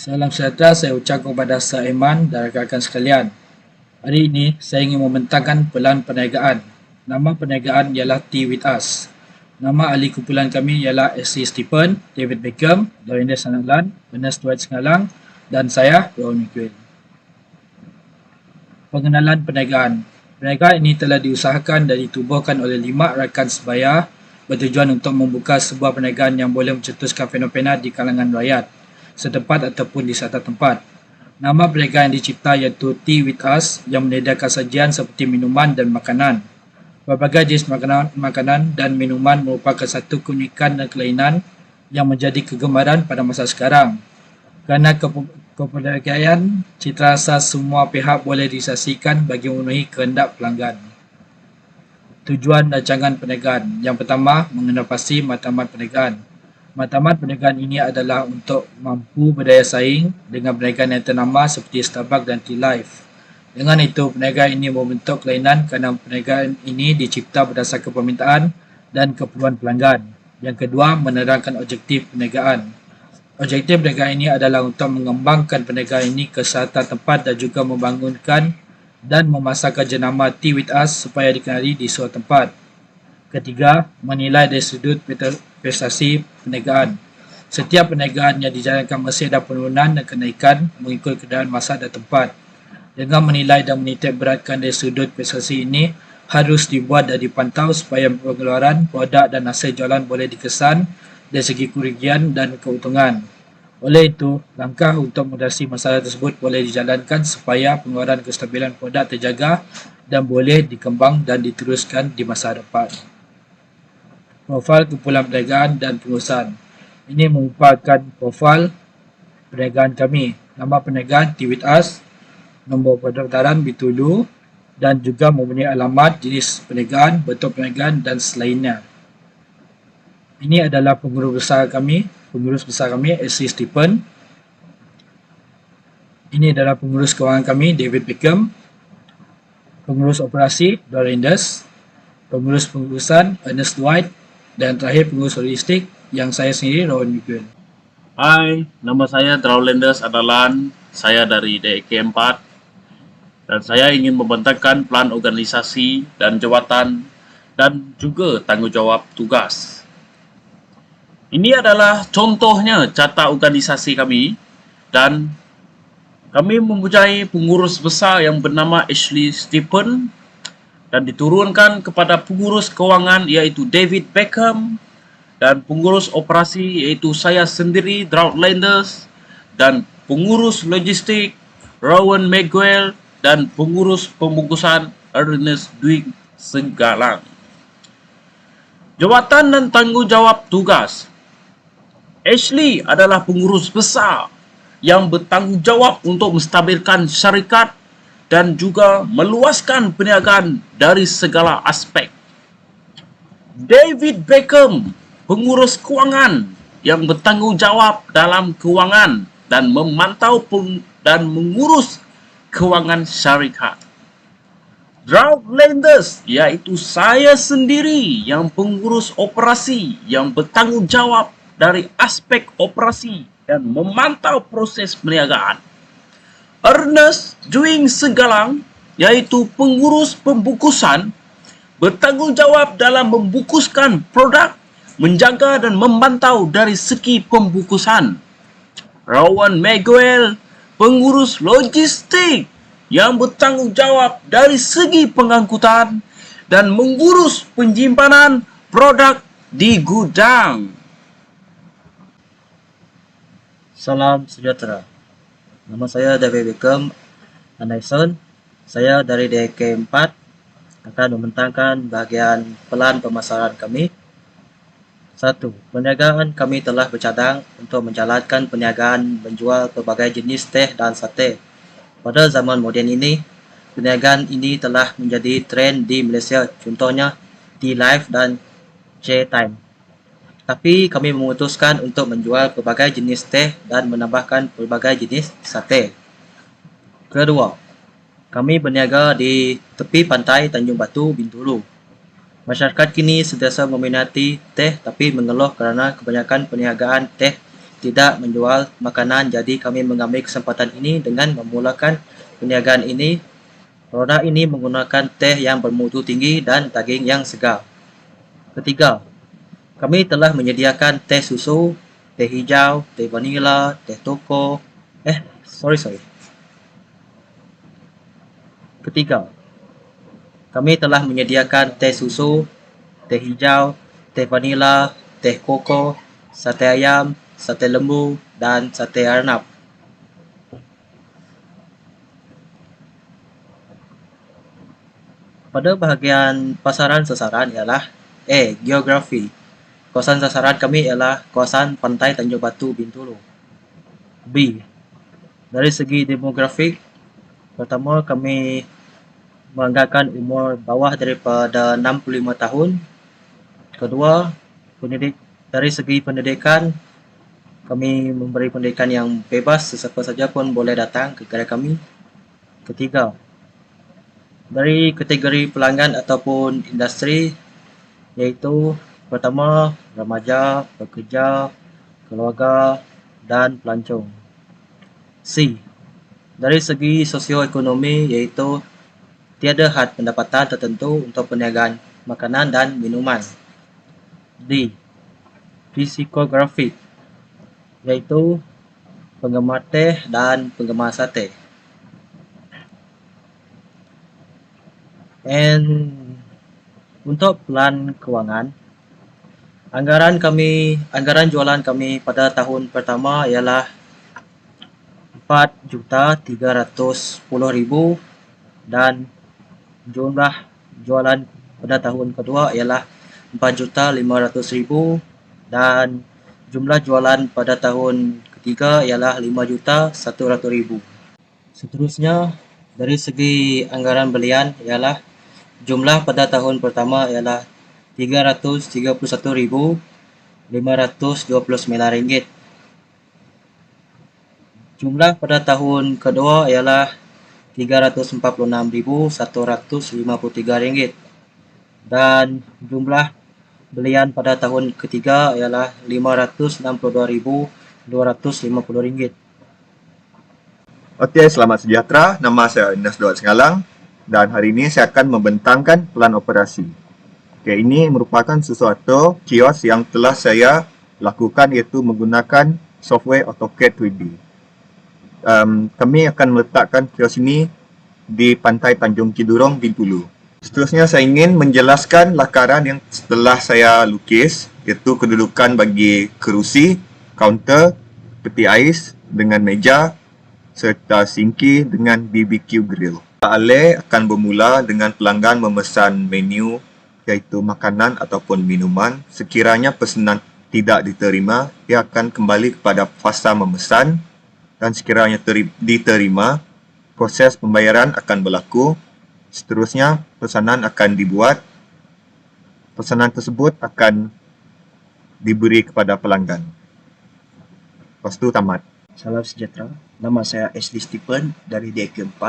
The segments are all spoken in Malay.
Salam sejahtera saya ucapkan kepada Saiman dan rakan-rakan sekalian. Hari ini saya ingin membentangkan pelan perniagaan. Nama perniagaan ialah Tea With Us. Nama ahli kumpulan kami ialah S.C. Stephen, David Beckham, Dorinda Sanaglan, Ernest Dwight Sengalang dan saya, Ron Miguel. Pengenalan perniagaan. Perniagaan ini telah diusahakan dan ditubuhkan oleh 5 rakan sebaya bertujuan untuk membuka sebuah perniagaan yang boleh mencetuskan fenomena di kalangan rakyat setempat ataupun di sekitar tempat. Nama perniagaan yang dicipta iaitu Tea With Us yang menyediakan sajian seperti minuman dan makanan. Berbagai jenis makanan dan minuman merupakan satu keunikan dan kelainan yang menjadi kegemaran pada masa sekarang. Kerana keperniagaan, citarasa semua pihak boleh disaksikan bagi memenuhi kehendak pelanggan. Tujuan rancangan perniagaan. Yang pertama, mengenal pasti matlamat perniagaan. Matlamat perniagaan ini adalah untuk mampu berdaya saing dengan perniagaan yang ternama seperti Starbucks dan Tea Life. Dengan itu, perniagaan ini membentuk kelainan kerana perniagaan ini dicipta berdasarkan permintaan dan keperluan pelanggan. Yang kedua, menerangkan objektif perniagaan. Objektif perniagaan ini adalah untuk mengembangkan perniagaan ini ke selatan tempat dan juga membangunkan dan memasarkan jenama Tea With Us supaya dikenali di seluruh tempat. Ketiga, menilai dari sudut prestasi perniagaan. Setiap perniagaan yang dijalankan mesti ada penurunan dan kenaikan mengikut keadaan masa dan tempat. Dengan menilai dan menitik beratkan dari sudut prestasi ini harus dibuat dan dipantau supaya pengeluaran, produk dan hasil jualan boleh dikesan dari segi kerugian dan keuntungan. Oleh itu, langkah untuk mengatasi masalah tersebut boleh dijalankan supaya pengeluaran kestabilan produk terjaga dan boleh dikembang dan diteruskan di masa depan. Profil kumpulan perniagaan dan pengurusan. Ini merupakan profil perniagaan kami. Nama perniagaan Tea With Us, nombor pendaftaran Bitulu dan juga mempunyai alamat, jenis perniagaan, bentuk perniagaan dan selainnya. Ini adalah pengurus besar kami, S.C. Stephen. Ini adalah pengurus kewangan kami, David Beckham. Pengurus operasi, Dorinda. Pengurus pengurusan, Ernest Dwight. Dan terakhir pengurus logistik yang saya sendiri, Ron Miguel. Hai, nama saya Draulendes Adalan. Saya dari DEK 4 dan saya ingin membentangkan plan organisasi dan jawatan dan juga tanggungjawab tugas. Ini adalah contohnya carta organisasi kami dan kami mempunyai pengurus besar yang bernama Ashley Stephen dan diturunkan kepada pengurus kewangan iaitu David Beckham dan pengurus operasi iaitu saya sendiri Draulendes dan pengurus logistik Rowan Miguel dan pengurus pembungkusan Ernest Dwight Sengalang. Jawatan dan tanggungjawab tugas. Ashley adalah pengurus besar yang bertanggungjawab untuk menstabilkan syarikat dan juga meluaskan perniagaan dari segala aspek. David Beckham, pengurus kewangan yang bertanggungjawab dalam kewangan dan memantau dan mengurus kewangan syarikat. Draulendes, iaitu saya sendiri yang pengurus operasi yang bertanggungjawab dari aspek operasi dan memantau proses perniagaan. Ernest Dwight Sengalang, iaitu pengurus pembungkusan, bertanggungjawab dalam membungkuskan produk, menjaga dan memantau dari segi pembungkusan. Rowan Miguel, pengurus logistik yang bertanggungjawab dari segi pengangkutan dan mengurus penyimpanan produk di gudang. Salam sejahtera. Nama saya David Beckham Anderson. Saya dari DEK 4 akan membentangkan bahagian pelan pemasaran kami. 1. Perniagaan kami telah bercadang untuk menjalankan perniagaan menjual pelbagai jenis teh dan sate. Pada zaman moden ini, perniagaan ini telah menjadi trend di Malaysia, contohnya Tea Life dan J-Time. Tapi kami memutuskan untuk menjual pelbagai jenis teh dan menambahkan pelbagai jenis sate. Kedua, kami berniaga di tepi pantai Tanjung Batu, Bintulu. Masyarakat kini sentiasa meminati teh tapi mengeluh kerana kebanyakan perniagaan teh tidak menjual makanan, jadi kami mengambil kesempatan ini dengan memulakan perniagaan ini. Produk ini menggunakan teh yang bermutu tinggi dan daging yang segar. Ketiga, kami telah menyediakan teh susu, teh hijau, teh vanila, teh toko. Sorry. Ketiga, kami telah menyediakan teh susu, teh hijau, teh vanila, teh koko, sate ayam, sate lembu, dan sate arnab. Pada bahagian pasaran sasaran ialah geografi. Kawasan sasaran kami ialah kawasan pantai Tanjung Batu, Bintulu. B, dari segi demografik, pertama kami menganggarkan umur bawah daripada 65 tahun. Kedua, dari segi pendidikan, kami memberi pendidikan yang bebas, sesiapa saja pun boleh datang ke kedai kami. Ketiga, dari kategori pelanggan ataupun industri, yaitu pertama, remaja, pekerja, keluarga, dan pelancong. C, dari segi sosioekonomi, yaitu tiada had pendapatan tertentu untuk perniagaan makanan dan minuman. D, psikografik, yaitu penggemar teh dan penggemar sate. And untuk plan kewangan, anggaran jualan kami pada tahun pertama ialah 4.310.000 dan jumlah jualan pada tahun kedua ialah 4.500.000 dan jumlah jualan pada tahun ketiga ialah 5.100.000. Seterusnya, dari segi anggaran belian ialah jumlah pada tahun pertama ialah RM331.529. Jumlah pada tahun kedua ialah RM346.153 dan jumlah belian pada tahun ketiga ialah RM562.250. Okey, selamat sejahtera. Nama saya Ines Duat Sengalang dan hari ini saya akan membentangkan plan operasi. Okey, ini merupakan sesuatu kios yang telah saya lakukan, iaitu menggunakan software AutoCAD 3D. Kami akan meletakkan kios ini di Pantai Tanjung Kidurong, Bintulu. Seterusnya saya ingin menjelaskan lakaran yang telah saya lukis, iaitu kedudukan bagi kerusi, kaunter, peti ais dengan meja serta sinki dengan BBQ grill. Ale akan bermula dengan pelanggan memesan menu, iaitu makanan ataupun minuman. Sekiranya pesanan tidak diterima, ia akan kembali kepada fasa memesan, dan sekiranya diterima, proses pembayaran akan berlaku. Seterusnya, pesanan akan dibuat. Pesanan tersebut akan diberi kepada pelanggan. Lepas itu tamat. Salam sejahtera, nama saya Ashley Stephen dari DK4.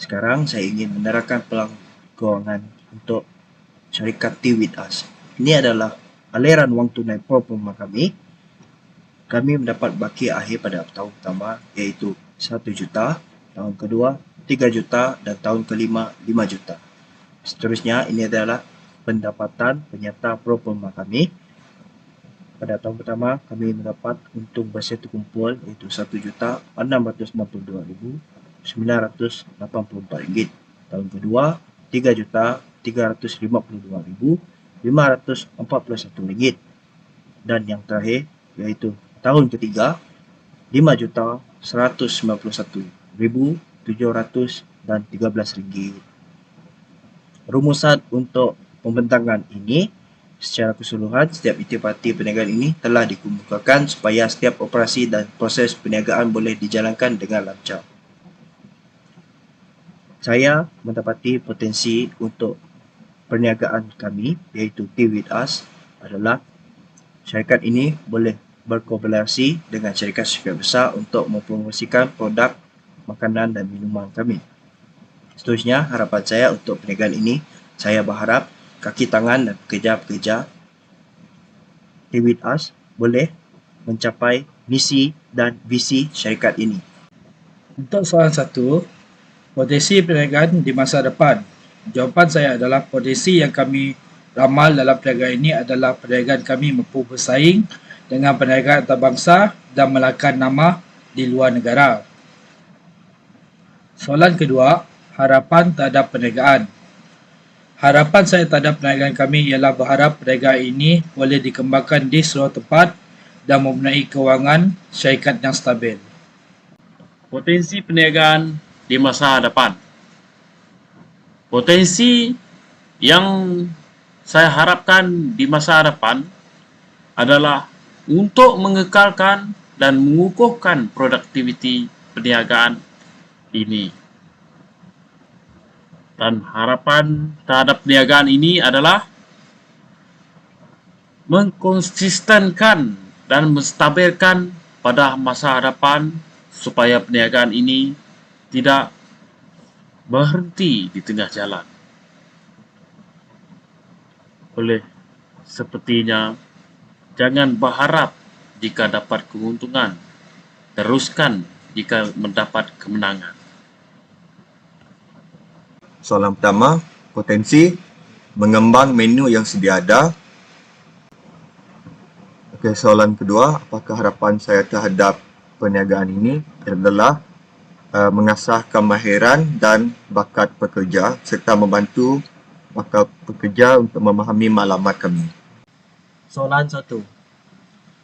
Sekarang saya ingin menerangkan peluang keuangan untuk syarikat Tea With Us. Ini adalah aliran wang tunai pro performa kami. Kami mendapat baki akhir pada tahun pertama, iaitu 1 juta, tahun kedua 3 juta, dan tahun kelima 5 juta. Seterusnya, ini adalah pendapatan penyerta pro performa kami. Pada tahun pertama, kami mendapat untung bersih terkumpul, iaitu RM162.984. Tahun kedua, RM3.352.541. Dan yang terakhir, yaitu tahun ketiga, RM5.191.713. Rumusan untuk pembentangan ini, secara keseluruhan, setiap itipati perniagaan ini telah dikemukakan supaya setiap operasi dan proses perniagaan boleh dijalankan dengan lancar. Saya mendapati potensi untuk perniagaan kami, iaitu Tea With Us, adalah syarikat ini boleh berkolaborasi dengan syarikat-syarikat besar untuk mempromosikan produk makanan dan minuman kami. Seterusnya, harapan saya untuk perniagaan ini, saya berharap kaki tangan dan pekerja-pekerja Tea With Us boleh mencapai misi dan visi syarikat ini? Untuk soalan 1, potensi perniagaan di masa depan. Jawapan saya adalah potensi yang kami ramal dalam perniagaan ini adalah perniagaan kami mampu bersaing dengan perniagaan antarabangsa dan melahkan nama di luar negara. Soalan kedua, harapan terhadap perniagaan. Harapan saya terhadap perniagaan kami ialah berharap perniagaan ini boleh dikembangkan di seluruh tempat dan mempunyai kewangan syarikat yang stabil. Potensi perniagaan di masa depan. Potensi yang saya harapkan di masa depan adalah untuk mengekalkan dan mengukuhkan produktiviti perniagaan ini. Dan harapan terhadap perniagaan ini adalah mengkonsistenkan dan menstabilkan pada masa hadapan supaya perniagaan ini tidak berhenti di tengah jalan. Oleh sepertinya, jangan berharap jika dapat keuntungan, teruskan jika mendapat kemenangan. Soalan pertama, potensi mengembang menu yang sedia ada. Okey, soalan kedua, apakah harapan saya terhadap perniagaan ini adalah mengasah kemahiran dan bakat pekerja serta membantu bakat pekerja untuk memahami maklumat kami. Soalan 1.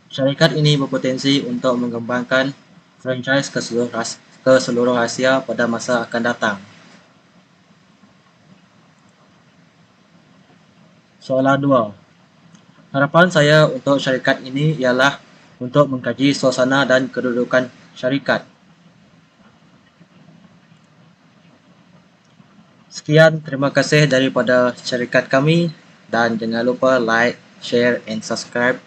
Syarikat ini berpotensi untuk mengembangkan franchise ke seluruh Asia pada masa akan datang. Soalan 2. Harapan saya untuk syarikat ini ialah untuk mengkaji suasana dan kedudukan syarikat. Sekian, terima kasih daripada syarikat kami dan jangan lupa like, share and subscribe